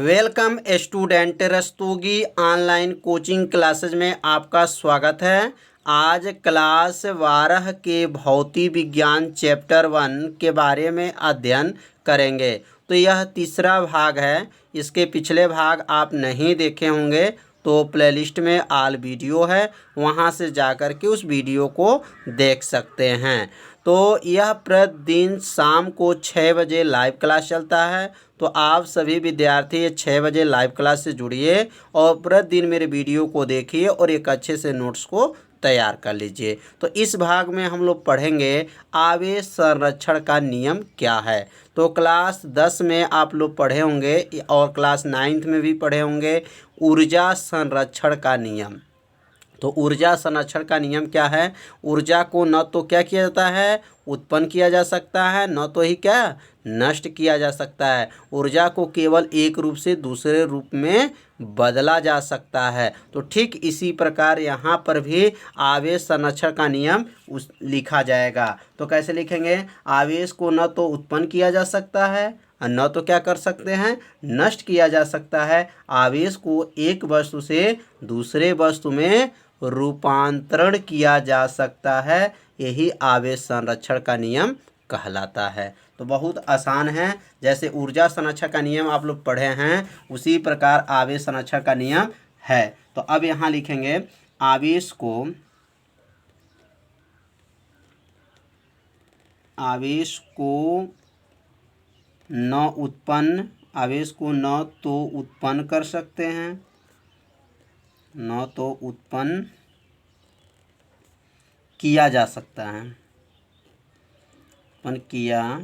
Welcome student, Rastogi online coaching classes में आपका स्वागत है। आज क्लास 12 के भौतिक विज्ञान चैप्टर 1 के बारे में अध्ययन करेंगे। तो यह तीसरा भाग है। इसके पिछले भाग आप नहीं देखे होंगे तो प्लेलिस्ट में ऑल वीडियो है, वहां से जाकर के उस वीडियो को देख सकते हैं। तो यह प्रतिदिन शाम को 6 बजे लाइव क्लास चलता है। तो आप सभी विद्यार्थी 6 बजे लाइव क्लास से जुड़िए और प्रतिदिन मेरे वीडियो को देखिए और एक अच्छे से नोट्स को तैयार कर लीजिए। तो इस भाग में हम लोग पढ़ेंगे आवेश संरक्षण का नियम क्या है। तो क्लास 10 में आप लोग पढ़े होंगे और क्लास 9 में भी पढ़े होंगे ऊर्जा संरक्षण का नियम। तो ऊर्जा संरक्षण का नियम क्या है? ऊर्जा को न तो क्या किया जाता है, उत्पन्न किया जा सकता है, न तो ही क्या नष्ट किया जा सकता है। ऊर्जा को केवल एक रूप से दूसरे रूप में बदला जा सकता है। तो ठीक इसी प्रकार यहाँ पर भी आवेश संरक्षण का नियम लिखा जाएगा। तो कैसे लिखेंगे? आवेश को न तो उत्पन्न किया जा सकता है और न तो क्या कर सकते हैं, नष्ट किया जा सकता है। आवेश को एक वस्तु से दूसरे वस्तु में रूपांतरण किया जा सकता है। यही आवेश संरक्षण का नियम कहलाता है। तो बहुत आसान है। जैसे ऊर्जा संरक्षण का नियम आप लोग पढ़े हैं, उसी प्रकार आवेश संरक्षण का नियम है। तो अब यहाँ लिखेंगे आवेश को आवेश को न तो उत्पन्न कर सकते हैं, न तो उत्पन्न किया जा सकता है, उत्पन्न किया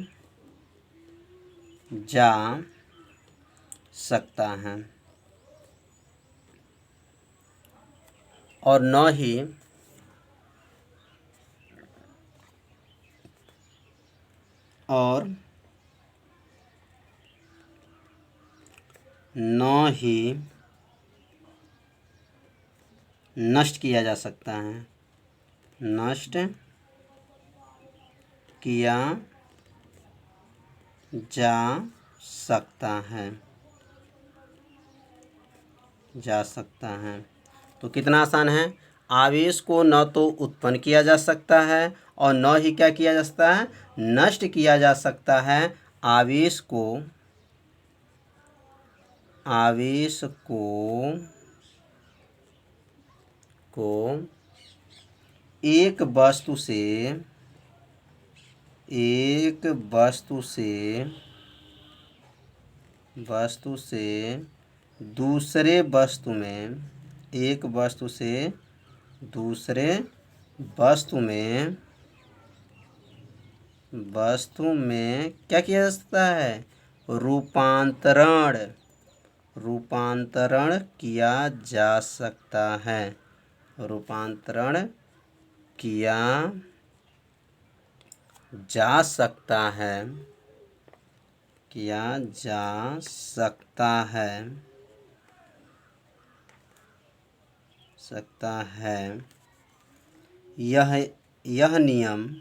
जा सकता है, और न ही नष्ट किया जा सकता है, नष्ट किया जा सकता है। तो कितना आसान है। आवेश को न तो उत्पन्न किया जा सकता है और न ही क्या किया जा सकता है, नष्ट किया जा सकता है। आवेश को एक वस्तु से दूसरे वस्तु में क्या किया जा सकता है, रूपांतरण किया जा सकता है, रूपांतरण किया जा सकता है, यह नियम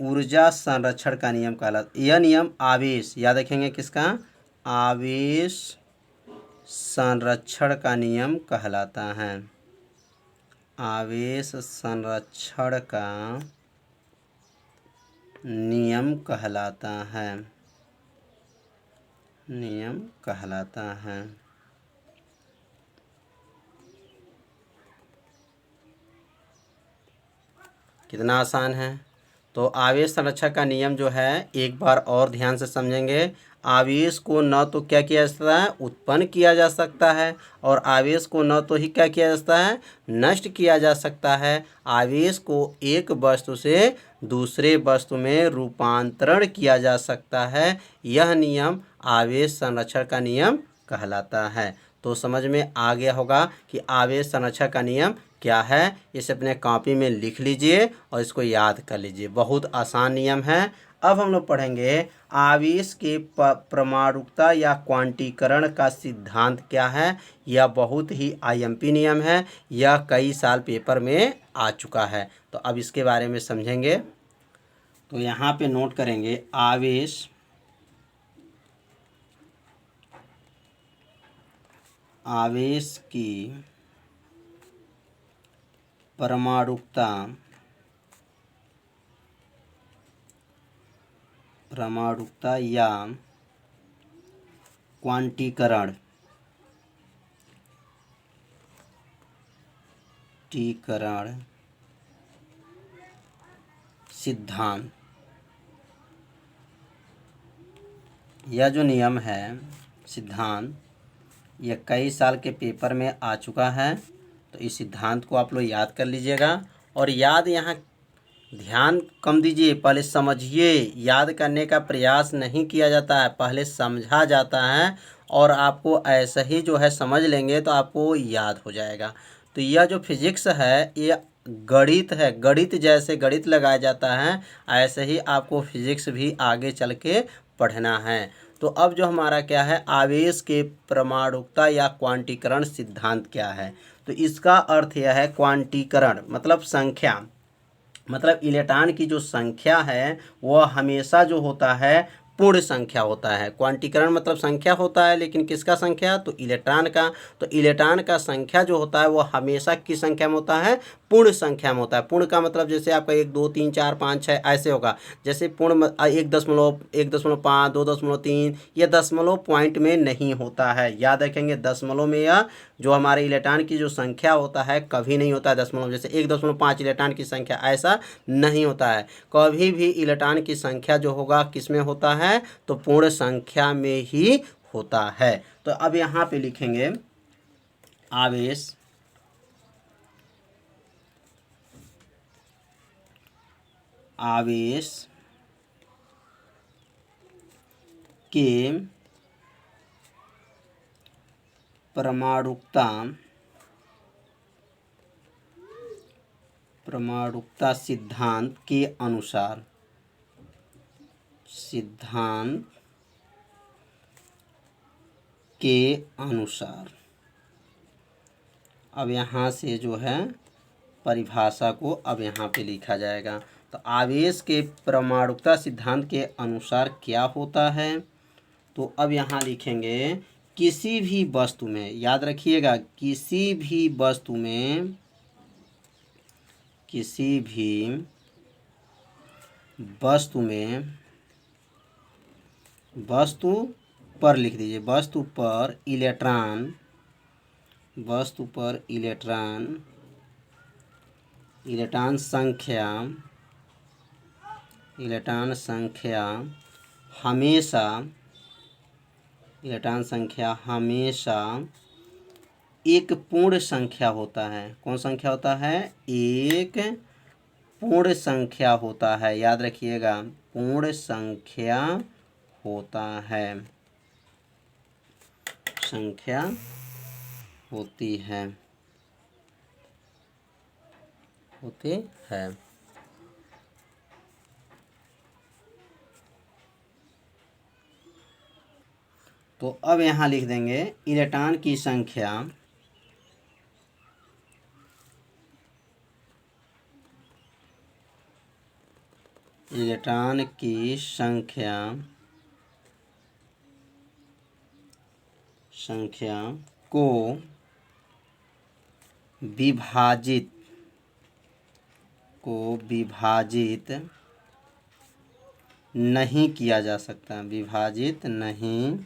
ऊर्जा संरक्षण का नियम कहलाता है। यह नियम आवेश, याद रखेंगे किसका, आवेश संरक्षण का नियम कहलाता है। आवेश संरक्षण का नियम कहलाता है। कितना आसान है। तो आवेश संरक्षण का नियम जो है एक बार और ध्यान से समझेंगे। आवेश को न तो क्या किया जा सकता है, उत्पन्न किया जा सकता है, और आवेश को न तो ही क्या किया जा सकता है, नष्ट किया जा सकता है। आवेश को एक वस्तु से दूसरे वस्तु में रूपांतरण किया जा सकता है। यह नियम आवेश संरक्षण का नियम कहलाता है। तो समझ में आ गया होगा कि आवेश संरक्षण का नियम क्या है। इसे अपने कॉपी में लिख लीजिए और इसको याद कर लीजिए। बहुत आसान नियम है। अब हम लोग पढ़ेंगे आवेश के परमाणुकता या क्वांटीकरण का सिद्धांत क्या है। यह बहुत ही आईएमपी नियम है। यह कई साल पेपर में आ चुका है। तो अब इसके बारे में समझेंगे। तो यहाँ पे नोट करेंगे आवेश की परमाणुकता या क्वांटीकरण सिद्धांत। यह जो नियम है, सिद्धांत, यह कई साल के पेपर में आ चुका है। तो इस सिद्धांत को आप लोग याद कर लीजिएगा। और याद यहाँ ध्यान कम दीजिए, पहले समझिए। याद करने का प्रयास नहीं किया जाता है, पहले समझा जाता है। और आपको ऐसा ही जो है समझ लेंगे तो आपको याद हो जाएगा। तो यह जो फिजिक्स है ये गणित है, गणित जैसे गणित लगाया जाता है ऐसे ही आपको फिजिक्स भी आगे चल के पढ़ना है। तो अब जो हमारा क्या है, आवेश के परमाणुकता या क्वांटीकरण सिद्धांत क्या है। तो इसका अर्थ यह है, क्वांटीकरण मतलब संख्या, मतलब इलेक्ट्रॉन की जो संख्या है वह हमेशा जो होता है पूर्ण संख्या होता है। क्वांटीकरण मतलब संख्या होता है, लेकिन किसका संख्या, तो इलेक्ट्रॉन का। तो इलेक्ट्रॉन का संख्या जो होता है वह हमेशा किस संख्या में होता है, पूर्ण संख्या में होता है। पूर्ण का मतलब जैसे आपका 1 2 3 4 5 6 ऐसे होगा। जैसे पूर्ण 1.5 2.3 ये दशमलव पॉइंट में नहीं होता है। याद रखेंगे, दशमलव में यह जो हमारे इलेक्ट्रॉन की जो संख्या होता है कभी नहीं होता है दशमलव। जैसे 1.5 इलेक्ट्रॉन की संख्या, ऐसा नहीं होता है। कभी भी इलेक्ट्रॉन की संख्या जो होगा किस में होता है, तो पूर्ण संख्या में ही होता है। तो अब यहाँ पे लिखेंगे आवेश के परमाणुकता सिद्धांत के अनुसार अब यहाँ से जो है परिभाषा को अब यहाँ पे लिखा जाएगा। तो आवेश के परमाणुकता सिद्धांत के अनुसार क्या होता है, तो अब यहाँ लिखेंगे किसी भी वस्तु में, याद रखिएगा, किसी भी वस्तु पर लिख दीजिए, वस्तु पर इलेक्ट्रॉन संख्या हमेशा एक पूर्ण संख्या होता है। कौन संख्या होता है, एक पूर्ण संख्या होता है। याद रखिएगा, पूर्ण संख्या होता है, संख्या होती है। तो अब यहाँ लिख देंगे इलेक्ट्रॉन की संख्या को विभाजित नहीं किया जा सकता, विभाजित नहीं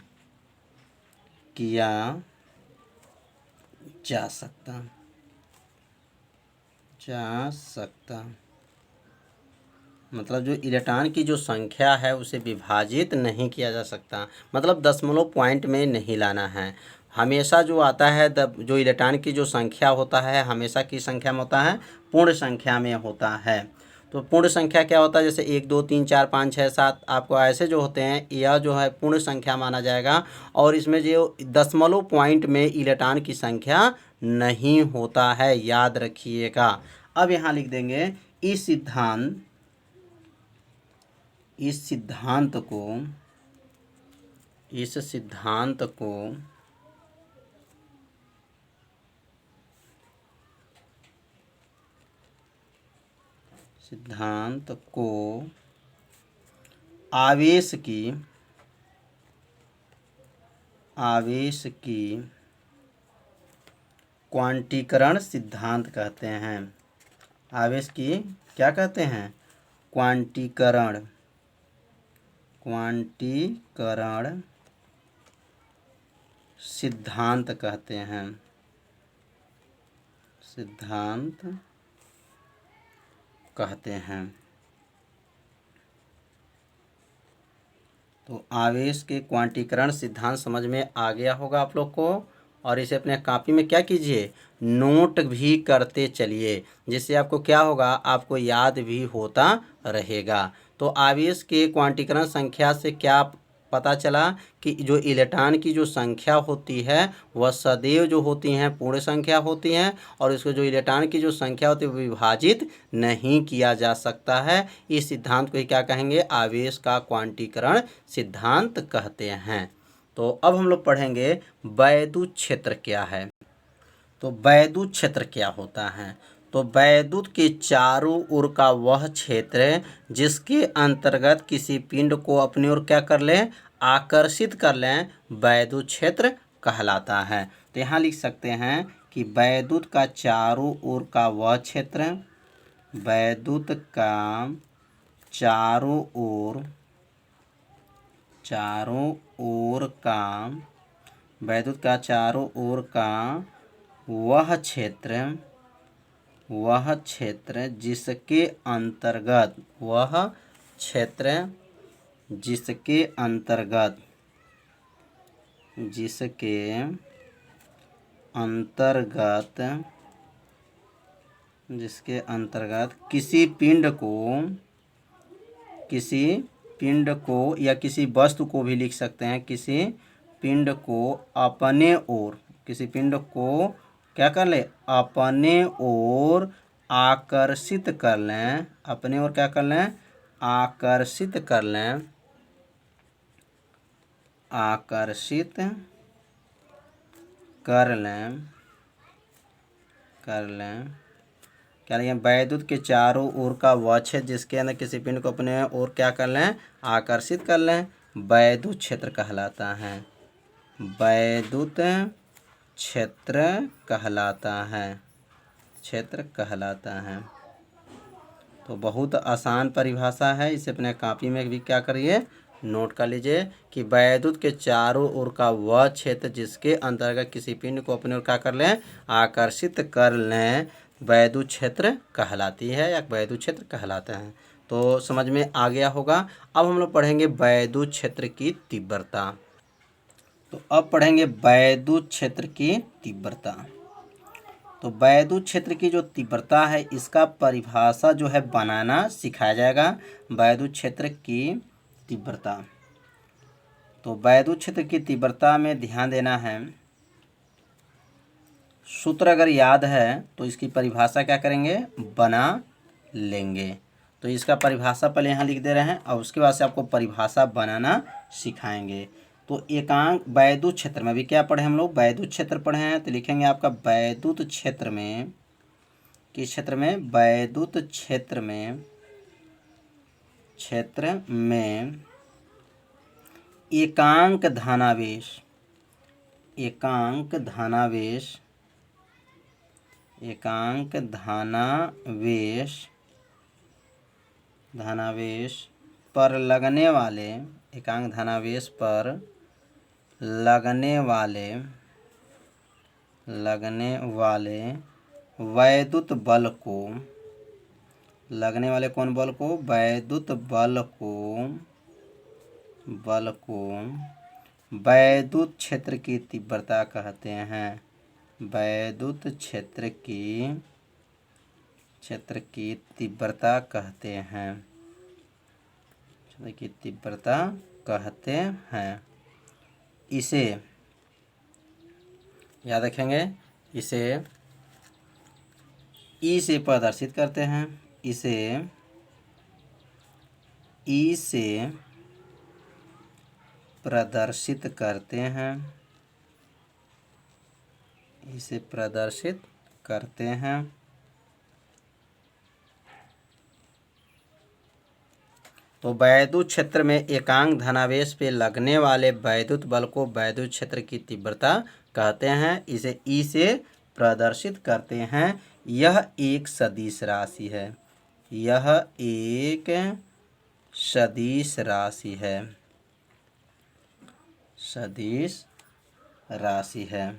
किया जा सकता। मतलब जो इलेक्ट्रॉन की जो संख्या है उसे विभाजित नहीं किया जा सकता, मतलब दशमलव पॉइंट में नहीं लाना है। हमेशा जो आता है जो इलेक्ट्रॉन की जो संख्या होता है हमेशा की संख्या में होता है, पूर्ण संख्या में होता है। तो पूर्ण संख्या क्या होता है, जैसे 1 2 3 4 5 6 7 आपको ऐसे जो होते हैं, यह जो है पूर्ण संख्या माना जाएगा। और इसमें जो दशमलव पॉइंट में इलेक्ट्रॉन की संख्या नहीं होता है, याद रखिएगा। अब यहाँ लिख देंगे इस सिद्धांत को आवेश की क्वांटीकरण सिद्धांत कहते हैं। आवेश की क्या कहते हैं? क्वांटीकरण सिद्धांत कहते हैं। सिद्धांत कहते हैं। तो आवेश के क्वांटीकरण सिद्धांत समझ में आ गया होगा आप लोग को। और इसे अपने कॉपी में क्या कीजिए, नोट भी करते चलिए, जिससे आपको क्या होगा, आपको याद भी होता रहेगा। तो आवेश के क्वांटीकरण संख्या से क्या पता चला कि जो इलेक्ट्रॉन की जो संख्या होती है वह सदैव जो होती हैं पूर्ण संख्या होती हैं, और इसको जो इलेक्ट्रॉन की जो संख्या होती है विभाजित नहीं किया जा सकता है। इस सिद्धांत को ही क्या कहेंगे? आवेश का क्वांटीकरण सिद्धांत कहते हैं। तो अब हम लोग पढ़ेंगे वैद्युत क्षेत्र क्या है। तो वैद्युत क्षेत्र क्या होता है? तो वैद्युत के चारों ओर का वह क्षेत्र जिसके अंतर्गत किसी पिंड को अपनी ओर क्या कर लें, आकर्षित कर लें, वैद्युत क्षेत्र कहलाता है। तो यहाँ लिख सकते हैं कि वैद्युत का चारों ओर का वह क्षेत्र, वैद्युत का चारों ओर का, वैद्युत का चारों ओर का वह क्षेत्र जिसके अंतर्गत, जिसके अंतर्गत किसी पिंड को या किसी वस्तु को भी लिख सकते हैं, किसी पिंड को अपने ओर, किसी पिंड को क्या कर ले, अपने ओर आकर्षित कर लें, अपने ओर क्या कर लें, आकर्षित कर लें, क्या लिखें, वैद्युत के चारों ओर का वह क्षेत्र जिसके अंदर किसी पिंड को अपने ओर क्या कर लें, आकर्षित कर लें, वैद्युत क्षेत्र कहलाता है। वैद्युत क्षेत्र कहलाता है। तो बहुत आसान परिभाषा है, इसे अपने कॉपी में भी क्या करिए, नोट कर लीजिए कि वैद्युत के चारों ओर का वह क्षेत्र जिसके अंतर्गत किसी पिंड को अपने ओर क्या कर लें, आकर्षित कर लें, वैद्युत क्षेत्र कहलाती है या वैद्युत क्षेत्र कहलाता है। तो समझ में आ गया होगा। अब हम लोग पढ़ेंगे वैद्युत क्षेत्र की तीव्रता। तो अब पढ़ेंगे वैद्युत क्षेत्र की तीव्रता। तो वैद्युत क्षेत्र की जो तीव्रता है इसका परिभाषा जो है बनाना सिखाया जाएगा। वैद्युत क्षेत्र की तीव्रता, तो वैद्युत क्षेत्र की तीव्रता में ध्यान देना है, सूत्र अगर याद है तो इसकी परिभाषा क्या करेंगे, बना लेंगे। तो इसका परिभाषा पहले यहाँ लिख दे रहे हैं और उसके बाद से आपको परिभाषा बनाना सिखाएंगे। तो एकांक वैद्युत क्षेत्र में भी क्या पढ़े हम लोग, वैद्युत क्षेत्र पढ़े हैं। तो लिखेंगे आपका वैद्युत क्षेत्र में, किस क्षेत्र में, वैद्युत क्षेत्र में एकांक धनावेश पर लगने वाले, एकांक धनावेश पर लगने वाले वैद्युत बल को, लगने वाले कौन बल को, वैद्युत बल को वैद्युत क्षेत्र की तीव्रता कहते हैं। वैद्युत क्षेत्र की तीव्रता कहते हैं, क्षेत्र की तीव्रता कहते हैं। इसे याद रखेंगे, इसे ई से प्रदर्शित करते हैं, इसे ई से प्रदर्शित करते हैं, इसे प्रदर्शित करते हैं। तो वैद्युत क्षेत्र में एकांक धनावेश पे लगने वाले वैद्युत बल को वैद्युत क्षेत्र की तीव्रता कहते हैं। इसे ई से प्रदर्शित करते हैं। यह एक सदिश राशि है। यह एक सदिश राशि है। सदिश राशि है।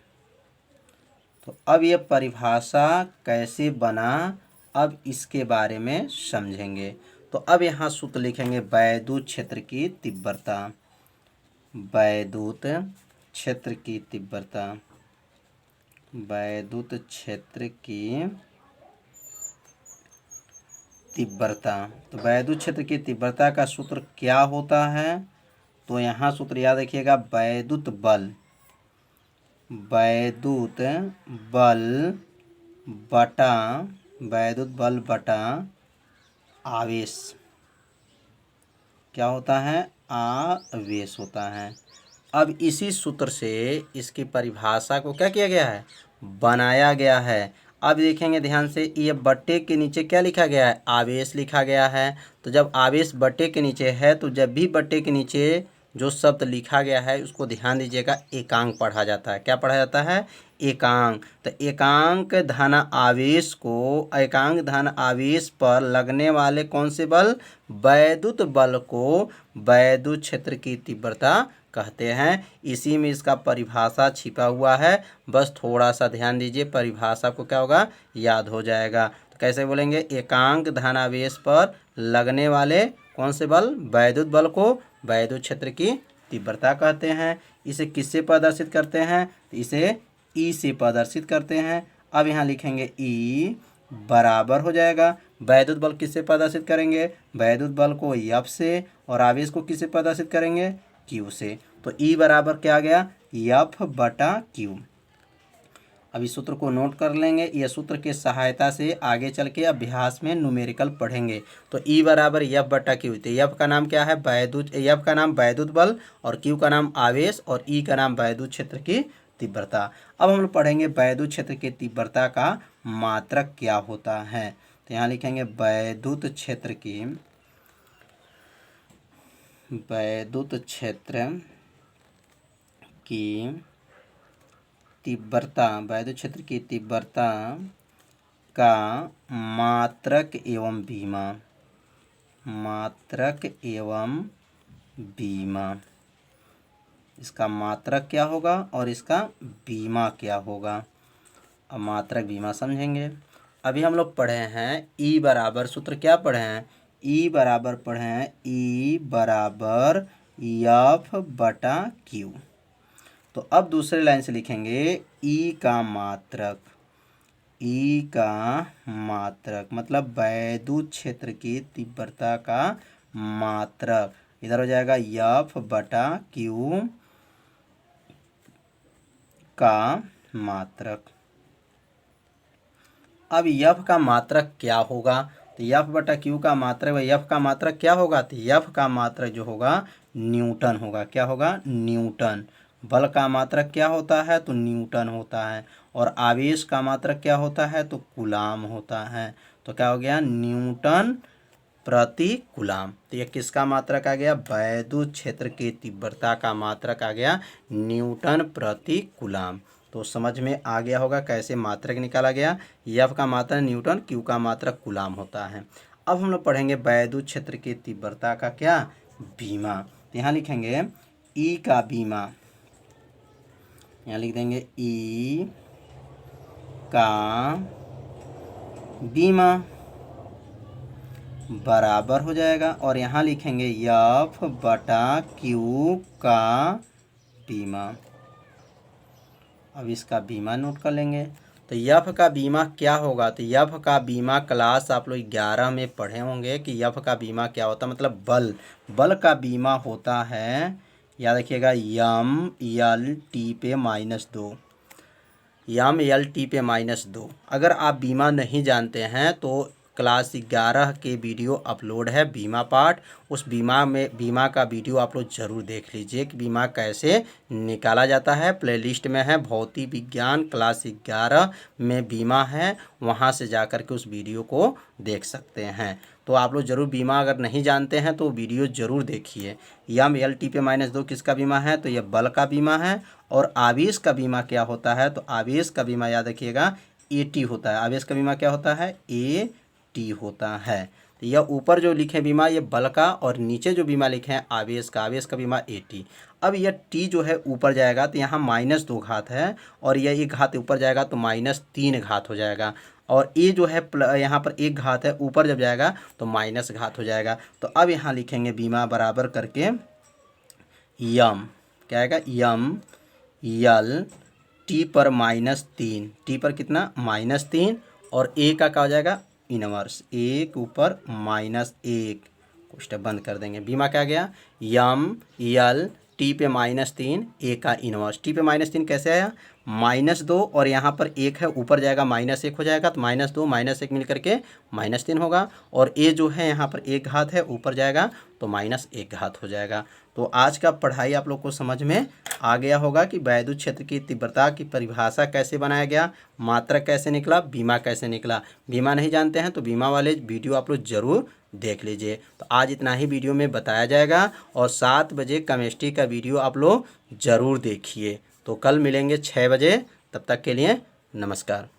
तो अब ये परिभाषा कैसे बना, अब इसके बारे में समझेंगे। तो अब यहाँ सूत्र लिखेंगे वैद्युत क्षेत्र की तीव्रता। वैद्युत क्षेत्र की तीव्रता। वैद्युत क्षेत्र की तीव्रता। तो वैद्युत क्षेत्र की तीव्रता का सूत्र क्या होता है? तो यहाँ सूत्र याद रखिएगा, वैद्युत बल। वैद्युत बल बटा वैद्युत बल बटा आवेश क्या होता है? आवेश होता है। अब इसी सूत्र से इसकी परिभाषा को क्या किया गया है? बनाया गया है। अब देखेंगे ध्यान से, ये बट्टे के नीचे क्या लिखा गया है? आवेश लिखा गया है। तो जब आवेश बट्टे के नीचे है तो जब भी बट्टे के नीचे जो शब्द लिखा गया है उसको ध्यान दीजिएगा, एकांक पढ़ा जाता है। क्या पढ़ा जाता है? एकांक। तो एकांक धन आवेश को, एकांक धन आवेश पर लगने वाले कौन से बल? वैद्युत बल को वैद्युत क्षेत्र की तीव्रता कहते हैं। इसी में इसका परिभाषा छिपा हुआ है। बस थोड़ा सा ध्यान दीजिए, परिभाषा को क्या होगा? याद हो जाएगा। तो कैसे बोलेंगे? एकांक धनावेश पर लगने वाले कौन से बल? वैद्युत बल को वैद्युत क्षेत्र की तीव्रता कहते हैं। इसे किससे प्रदर्शित करते हैं? तो इसे ई से प्रदर्शित करते हैं। अब यहाँ लिखेंगे ई बराबर हो जाएगा, वैद्युत बल किससे प्रदर्शित करेंगे? वैद्युत बल को एफ से, और आवेश को किससे प्रदर्शित करेंगे? क्यू से। तो ई बराबर क्या आ गया? एफ बटा क्यू। अब इस सूत्र को नोट कर लेंगे। यह सूत्र के सहायता से आगे चल के अभ्यास में न्यूमेरिकल पढ़ेंगे। तो ई बराबर एफ बटा क्यू। तो एफ का नाम क्या है? वैद्युत, एफ का नाम वैद्युत बल, और क्यू का नाम आवेश, और ई का नाम वैद्युत क्षेत्र की तीव्रता। अब हम लोग पढ़ेंगे वैद्युत क्षेत्र की तीव्रता का मात्रक क्या होता है। तो यहाँ लिखेंगे वैद्युत क्षेत्र की, वैद्युत क्षेत्र की तीव्रता, वैद्युत क्षेत्र की तीव्रता का मात्रक एवं बीमा। मात्रक एवं बीमा, इसका मात्रक क्या होगा और इसका बीमा क्या होगा? अब मात्रक बीमा समझेंगे। अभी हम लोग पढ़े हैं ई बराबर, सूत्र क्या पढ़े हैं? ई बराबर पढ़े हैं, ई बराबर एफ बटा क्यू। तो अब दूसरे लाइन से लिखेंगे ई का मात्रक। ई का मात्रक मतलब वैद्युत क्षेत्र की तीव्रता का मात्रक इधर हो जाएगा एफ बटा क्यू का मात्रक। अब एफ का मात्रक क्या होगा? तो एफ बटा क्यू का मात्रक, एफ का मात्रक क्या होगा? तो एफ का मात्रक जो होगा न्यूटन होगा। क्या होगा? न्यूटन। बल का मात्रक क्या होता है? तो न्यूटन होता है। और आवेश का मात्रक क्या होता है? तो कूलाम होता है। तो क्या हो गया? न्यूटन प्रति कूलाम। तो ये किसका मात्रक आ गया? वैद्युत क्षेत्र की तीव्रता का मात्रक आ गया न्यूटन प्रति कूलाम। तो समझ में आ गया होगा कैसे मात्रक निकाला गया। एफ का मात्रक न्यूटन, क्यू का मात्रक कूलाम होता है। अब हम लोग पढ़ेंगे वैद्युत क्षेत्र की तीव्रता का क्या? बीमा। तो यहाँ लिखेंगे ई का बीमा। यहाँ लिख देंगे ई का बीमा बराबर हो जाएगा, और यहाँ लिखेंगे एफ बटा क्यू का बीमा। अब इसका बीमा नोट कर लेंगे। तो एफ का बीमा क्या होगा? तो एफ का बीमा क्लास आप लोग 11 में पढ़े होंगे कि एफ का बीमा क्या होता है। मतलब बल, बल का बीमा होता है, याद रखिएगा, यम एल टी पे -2। यम एल टी पे -2। अगर आप बीमा नहीं जानते हैं तो क्लास 11 के वीडियो अपलोड है बीमा पार्ट, उस बीमा का वीडियो आप लोग ज़रूर देख लीजिए कि बीमा कैसे निकाला जाता है। प्लेलिस्ट में है, भौतिक विज्ञान क्लास 11 में बीमा है, वहाँ से जाकर के उस वीडियो को देख सकते हैं। तो आप लोग ज़रूर बीमा अगर नहीं जानते हैं तो वीडियो ज़रूर देखिए। यम एल टी पे -2 किसका बीमा है? तो यह बल का बीमा है। और आवेश का बीमा क्या होता है? तो आवेश का बीमा याद रखिएगा AT होता है। आवेश का बीमा क्या होता है? AT होता है। तो यह ऊपर जो लिखे बीमा ये बल का, और नीचे जो बीमा लिखे हैं आवेश का बीमा AT। अब यह T जो है ऊपर जाएगा तो यहाँ -2 घात है, और यह 1 घात ऊपर जाएगा तो -3 घात हो जाएगा। और ये जो है यहाँ पर 1 घात है, ऊपर जब जाएगा तो माइनस घात हो जाएगा। तो अब यहाँ लिखेंगे बीमा बराबर करके यम, क्या आएगा? यम यल T पर -3, T पर कितना? -3, और A का क्या हो जाएगा? इनवर्स, 1 ऊपर -1 को स्टेप बंद कर देंगे। बीमा क्या गया? यम यल T पे -3, A का इनवर्स। T पे -3 कैसे आया? -2, और यहाँ पर 1 है, ऊपर जाएगा -1 हो जाएगा, तो -2 -1 मिल करके -3 होगा। और A जो है यहाँ पर 1 घात है, ऊपर जाएगा तो -1 घात हो जाएगा। तो आज का पढ़ाई आप लोग को समझ में आ गया होगा कि वैद्युत क्षेत्र की तीव्रता की परिभाषा कैसे बनाया गया, मात्रक कैसे निकला, बीमा कैसे निकला। बीमा नहीं जानते हैं तो बीमा वाले वीडियो आप लोग ज़रूर देख लीजिए। तो आज इतना ही वीडियो में बताया जाएगा, और 7 बजे केमिस्ट्री का वीडियो आप लोग ज़रूर देखिए। तो कल मिलेंगे 6 बजे, तब तक के लिए नमस्कार।